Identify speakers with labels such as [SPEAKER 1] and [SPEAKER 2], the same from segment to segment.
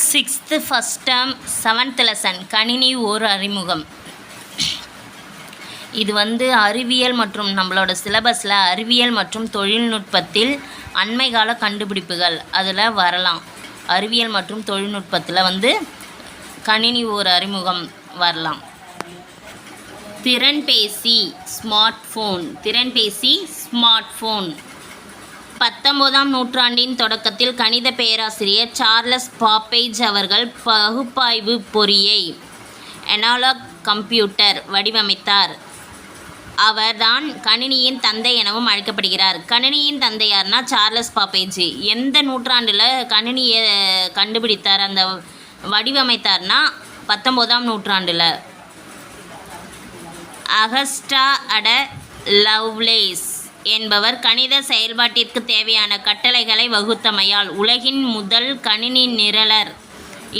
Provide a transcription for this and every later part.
[SPEAKER 1] Sixth first term 7th lesson கணினி ஓர் அறிமுகம். இது அறிவியல் மற்றும் நம்மளோட சிலபஸில் அறிவியல் மற்றும் தொழில்நுட்பத்தில் அண்மை கால கண்டுபிடிப்புகள் அதில் வரலாம். அறிவியல் மற்றும் தொழில்நுட்பத்தில் கணினி ஓர் அறிமுகம் வரலாம். திறன்பேசி ஸ்மார்ட் ஃபோன் 19ஆம் நூற்றாண்டின் தொடக்கத்தில் கணித பேராசிரியர் சார்லஸ் பாப்பேஜ் அவர்கள் பகுப்பாய்வு பொறியை அனலாக் கம்ப்யூட்டர் வடிவமைத்தார். அவர்தான் கணினியின் தந்தை எனவும் அழைக்கப்படுகிறார். கணினியின் தந்தை யார்னா சார்லஸ் பாப்பேஜ். எந்த நூற்றாண்டில் கணினியை கண்டுபிடித்தார், அந்த வடிவமைத்தார்னா 19ஆம் நூற்றாண்டில். அகஸ்டா அட லவ்லேஸ் என்பவர் கணித செயல்பாட்டிற்கு தேவையான கட்டளைகளை வகுத்தமையால் உலகின் முதல் கணினி நிரலர்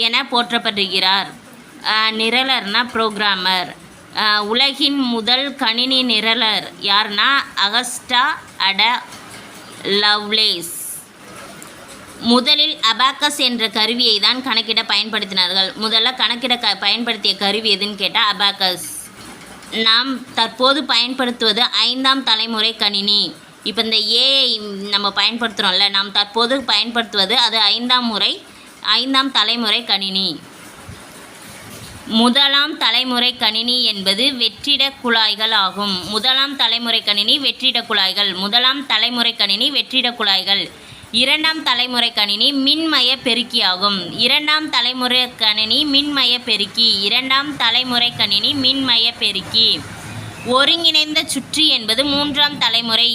[SPEAKER 1] என போற்றப்படுகிறார். நிரலர்னா புரோகிராமர். உலகின் முதல் கணினி நிரலர் யார்னா அகஸ்டா அட லவ்லேஸ். முதலில் அபாக்கஸ் என்ற கருவியை தான் கணக்கிட பயன்படுத்தினார்கள். முதல்ல கணக்கிட பயன்படுத்திய கருவி எதுன்னு கேட்டால் அபாக்கஸ். நாம் தற்போது பயன்படுத்துவது 5ஆம் தலைமுறை கணினி. இப்போ இந்த ஏஐ நம்ம பயன்படுத்துகிறோம்ல, நாம் தற்போது பயன்படுத்துவது அது 5ஆம் தலைமுறை கணினி. முதலாம் தலைமுறை கணினி என்பது வெற்றிட குழாய்கள் ஆகும். முதலாம் தலைமுறை கணினி வெற்றிட குழாய்கள். 2ஆம் தலைமுறை கணினி மின்மய பெருக்கி ஆகும். 2ஆம் தலைமுறை கணினி மின்மய பெருக்கி. ஒருங்கிணைந்த சுற்று என்பது 3ஆம் தலைமுறை.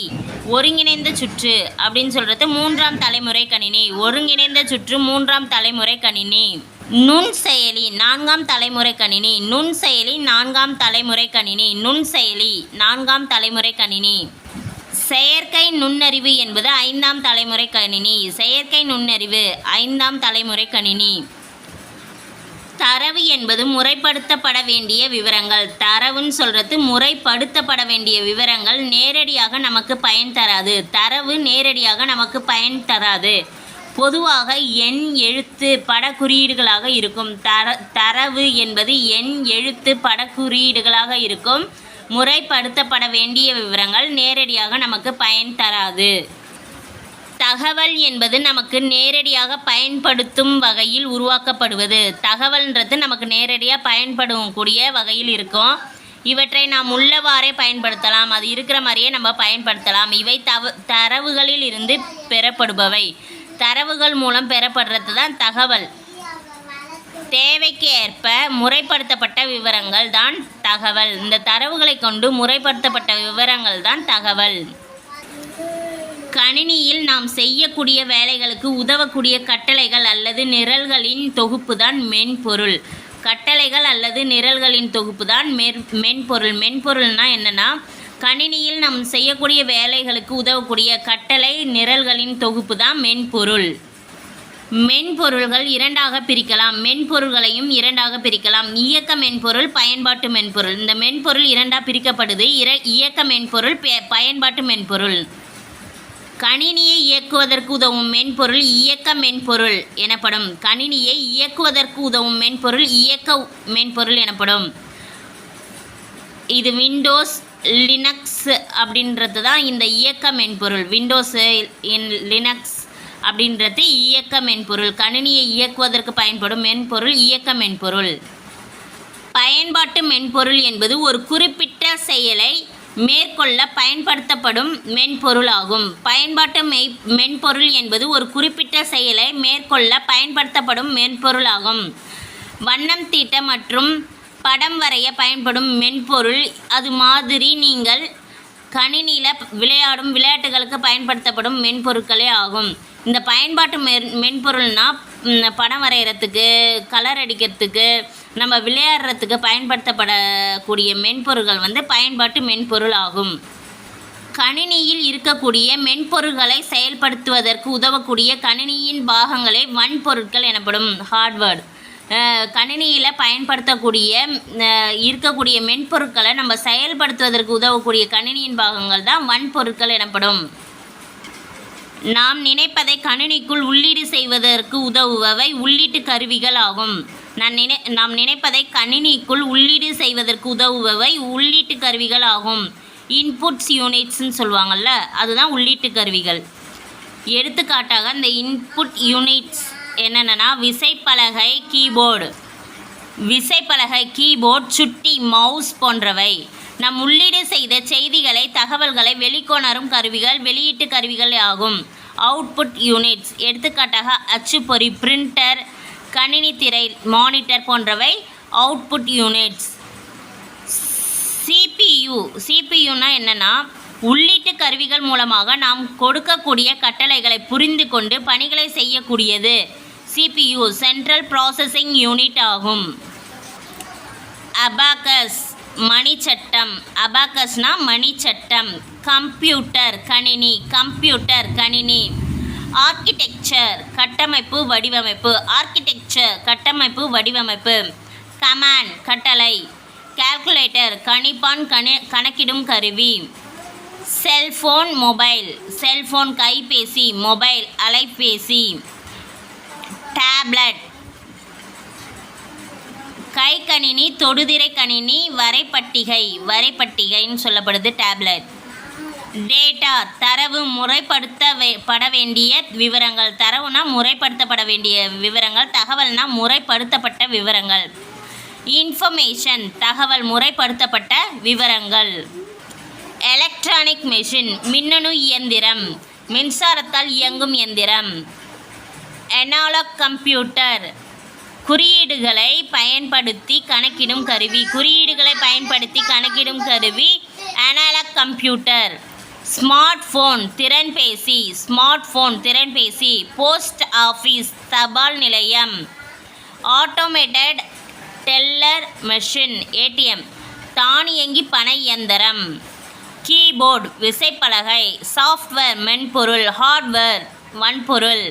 [SPEAKER 1] ஒருங்கிணைந்த சுற்று அப்படின்னு சொல்கிறது 3ஆம் தலைமுறை கணினி. ஒருங்கிணைந்த சுற்று 3ஆம் தலைமுறை கணினி. நுண்செயலி 4ஆம் தலைமுறை கணினி. நுண்செயலி 4ஆம் தலைமுறை கணினி. செயற்கை நுண்ணறிவு என்பது 5ஆம் தலைமுறை கணினி. தரவு என்பது முறைப்படுத்தப்பட வேண்டிய விவரங்கள். தரவுன்னு சொல்கிறது முறைப்படுத்தப்பட வேண்டிய விவரங்கள் நேரடியாக நமக்கு பயன் தராது. தரவு நேரடியாக நமக்கு பயன் தராது. பொதுவாக எண் எழுத்து பட குறியீடுகளாக இருக்கும். தரவு என்பது எண் எழுத்து பட குறியீடுகளாக இருக்கும். முறைப்படுத்தப்பட வேண்டிய விவரங்கள் நேரடியாக நமக்கு பயன் தராது. தகவல் என்பது நமக்கு நேரடியாக பயன்படுத்தும் வகையில் உருவாக்கப்படுவது. தகவல்ன்றது நமக்கு நேரடியாக பயன்படக்கூடிய வகையில் இருக்கும். இவற்றை நாம் உள்ளவாறே பயன்படுத்தலாம். அது இருக்கிற மாதிரியே நம்ம பயன்படுத்தலாம். இவை தரவுகளில் இருந்து பெறப்படுபவை. தரவுகள் மூலம் பெறப்படுறது தான் தகவல். தேவைக்கு ஏற்ப முறைப்படுத்தப்பட்ட விவரங்கள் தான் தகவல். இந்த தரவுகளை கொண்டு முறைப்படுத்தப்பட்ட விவரங்கள் தான் தகவல். கணினியில் நாம் செய்யக்கூடிய வேலைகளுக்கு உதவக்கூடிய கட்டளைகள் அல்லது நிரல்களின் தொகுப்பு தான் மென்பொருள். மென்பொருள். மென்பொருள்னா என்னென்னா, கணினியில் நாம் செய்யக்கூடிய வேலைகளுக்கு உதவக்கூடிய கட்டளை நிரல்களின் தொகுப்பு தான் மென்பொருள். மென்பொருள்கள் மென்பொருள்களையும் இரண்டாக பிரிக்கலாம். இயக்க மென்பொருள், பயன்பாட்டு மென்பொருள். இந்த மென்பொருள் இரண்டாக பிரிக்கப்படுது. இயக்க மென்பொருள், பயன்பாட்டு மென்பொருள். கணினியை இயக்குவதற்கு உதவும் மென்பொருள் இயக்க மென்பொருள் எனப்படும். கணினியை இயக்குவதற்கு உதவும் மென்பொருள் இயக்க மென்பொருள் எனப்படும். இது விண்டோஸ், லினக்ஸ் அப்படின்றது தான் இந்த இயக்க மென்பொருள். விண்டோஸு, லினக்ஸ் அப்படின்றது இயக்க மென்பொருள். கணினியை இயக்குவதற்கு பயன்படும் மென்பொருள் இயக்க மென்பொருள். பயன்பாட்டு மென்பொருள் என்பது ஒரு குறிப்பிட்ட செயலை மேற்கொள்ள பயன்படுத்தப்படும் மென்பொருள் ஆகும். பயன்பாட்டு மென்பொருள் என்பது ஒரு குறிப்பிட்ட செயலை மேற்கொள்ள பயன்படுத்தப்படும் மென்பொருள் ஆகும். வண்ணம் தீட்ட மற்றும் படம் வரைய பயன்படும் மென்பொருள். அது மாதிரி நீங்கள் கணினியில் விளையாடும் விளையாட்டுகளுக்கு பயன்படுத்தப்படும் மென்பொருட்களே ஆகும். இந்த பயன்பாட்டு மென்பொருள்னால் படம் வரைகிறதுக்கு, கலர் அடிக்கிறதுக்கு, நம்ம விளையாடுறதுக்கு பயன்படுத்தப்படக்கூடிய மென்பொருள்கள் பயன்பாட்டு மென்பொருள் ஆகும். கணினியில் இருக்கக்கூடிய மென்பொருள்களை செயல்படுத்துவதற்கு உதவக்கூடிய கணினியின் பாகங்களே வன்பொருட்கள் எனப்படும். ஹார்ட்வேர். கணினியில் பயன்படுத்தக்கூடிய இருக்கக்கூடிய மென்பொருட்களை நம்ம செயல்படுத்துவதற்கு உதவக்கூடிய கணினியின் பாகங்கள் தான் வன்பொருட்கள் எனப்படும். நாம் நினைப்பதை கணினிக்குள் உள்ளீடு செய்வதற்கு உதவுபவை உள்ளீட்டு கருவிகள் ஆகும். நாம் நினைப்பதை கணினிக்குள் உள்ளீடு செய்வதற்கு உதவுபவை உள்ளீட்டு கருவிகள் ஆகும். இன்புட்ஸ் யூனிட்ஸ்ன்னு சொல்லுவாங்கள்ல, அதுதான் உள்ளீட்டு கருவிகள். எடுத்துக்காட்டாக இந்த இன்புட் யூனிட்ஸ் என்னென்னா விசைப்பலகை, கீபோர்ட், சுட்டி, மவுஸ் போன்றவை. நம் உள்ளீடு செய்த செய்திகளை, தகவல்களை வெளிக்கொணரும் கருவிகள் வெளியீட்டு கருவிகள் ஆகும். அவுட்புட் யூனிட்ஸ் எடுத்துக்காட்டாக அச்சுப்பொறி, பிரிண்டர், கணினி திரை, மானிட்டர் போன்றவை அவுட்புட் யூனிட்ஸ். சிபியுனா என்னென்னா உள்ளீட்டு கருவிகள் மூலமாக நாம் கொடுக்கக்கூடிய கட்டளைகளை புரிந்து கொண்டு பணிகளை செய்யக்கூடியது. சிபியு சென்ட்ரல் ப்ராசஸிங் யூனிட் ஆகும். அபாகஸ் மணிச்சட்டம், அபாகஸ்னா மணிச்சட்டம். கம்ப்யூட்டர் கணினி. ஆர்கிடெக்சர் கட்டமைப்பு வடிவமைப்பு. கமாண்ட் கட்டளை. கால்குலேட்டர் கணிப்பான், கணக்கிடும் கருவி. செல்போன் கைபேசி, மொபைல் அலைபேசி. டேப்லெட் கைக்கணினி, தொடுதிரை கணினி, வரைபட்டிகைன்னு சொல்லப்படுது டேப்லெட். டேட்டா தரவு, முறைப்படுத்தப்பட வேண்டிய விவரங்கள். தரவுனா முறைப்படுத்தப்பட வேண்டிய விவரங்கள், தகவல்னா முறைப்படுத்தப்பட்ட விவரங்கள். இன்ஃபர்மேஷன் தகவல், முறைப்படுத்தப்பட்ட விவரங்கள். எலக்ட்ரானிக் மெஷின் மின்னணு இயந்திரம், மின்சாரத்தால் இயங்கும் இயந்திரம். அனலாக் கம்ப்யூட்டர் குறியீடுகளை பயன்படுத்தி கணக்கிடும் கருவி. Analog computer. ஸ்மார்ட் ஃபோன் திறன்பேசி. போஸ்ட் ஆஃபீஸ் தபால் நிலையம். ஆட்டோமேட்டட் டெல்லர் மெஷின் ஏடிஎம் தானியங்கி பண இயந்திரம். கீபோர்டு விசைப்பலகை. சாஃப்ட்வேர் மென்பொருள், ஹார்ட்வேர் வன்பொருள்.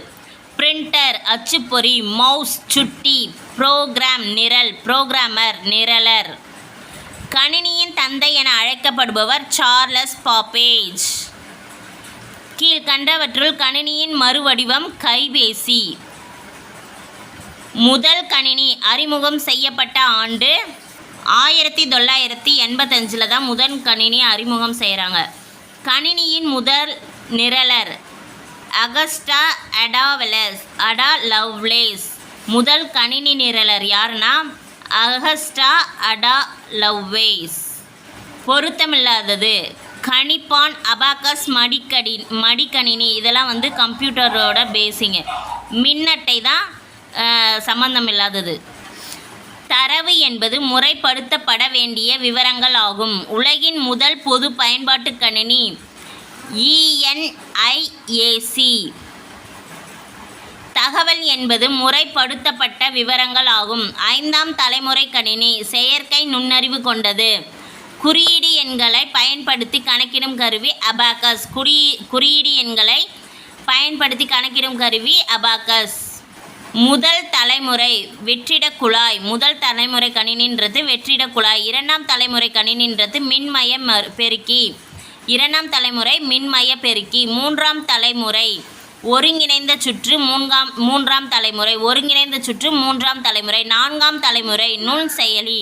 [SPEAKER 1] பிரிண்டர் அச்சுப்பொறி. மவுஸ் சுட்டி. புரோகிராமர் நிரலர். கணினியின் தந்தை என அழைக்கப்படுபவர் சார்லஸ் பாப்பேஜ். கீழ்கண்டவற்றுள் கணினியின் மறுவடிவம் கைபேசி. முதல் கணினி அறிமுகம் செய்யப்பட்ட ஆண்டு 1985 தான் முதல் கணினி அறிமுகம் செய்கிறாங்க. கணினியின் முதல் நிரலர் அகஸ்டா அடா லவ்லேஸ். முதல் கணினி நிரலர் யாருன்னா அகஸ்டா அடா லவ்லேஸ். பொருத்தமில்லாதது கணிப்பான், அபாகஸ், மடிக்கணினி இதெல்லாம் கம்ப்யூட்டரோட பேசிங்க. மின்னட்டை தான் சம்பந்தம் இல்லாதது. தரவு என்பது முறைப்படுத்தப்பட வேண்டிய விவரங்கள் ஆகும். உலகின் முதல் பொது பயன்பாட்டு கணினி ENIAC. தகவல் என்பது முறைப்படுத்தப்பட்ட விவரங்கள் ஆகும். 5ஆம் தலைமுறை கணினி செயற்கை நுண்ணறிவு கொண்டது. குறியீடு எண்களை பயன்படுத்தி கணக்கிடும் கருவி அபாகஸ். குறியீடு எண்களை பயன்படுத்தி கணக்கிடும் கருவி அபாகஸ். முதல் தலைமுறை வெற்றிட குழாய். முதல் தலைமுறை கணினின்றது வெற்றிட குழாய். 2ஆம் தலைமுறை கணினின்றது மின்மய பெருக்கி. 2ஆம் தலைமுறை மின்மய பெருக்கி. 3ஆம் தலைமுறை ஒருங்கிணைந்த சுற்று. 3ஆம் தலைமுறை ஒருங்கிணைந்த சுற்று. 3ஆம் தலைமுறை 4ஆம் தலைமுறை நுண்செயலி.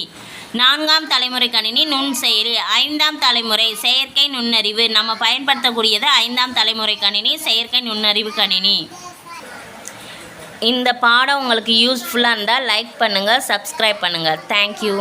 [SPEAKER 1] 4ஆம் தலைமுறை கணினி நுண்செயலி. 5ஆம் தலைமுறை செயற்கை நுண்ணறிவு. நம்ம பயன்படுத்தக்கூடியது 5ஆம் தலைமுறை கணினி செயற்கை நுண்ணறிவு கணினி. இந்த பாடம் உங்களுக்கு யூஸ்ஃபுல்லாக இருந்தால் லைக் பண்ணுங்கள், சப்ஸ்கிரைப் பண்ணுங்கள். தேங்க்யூ.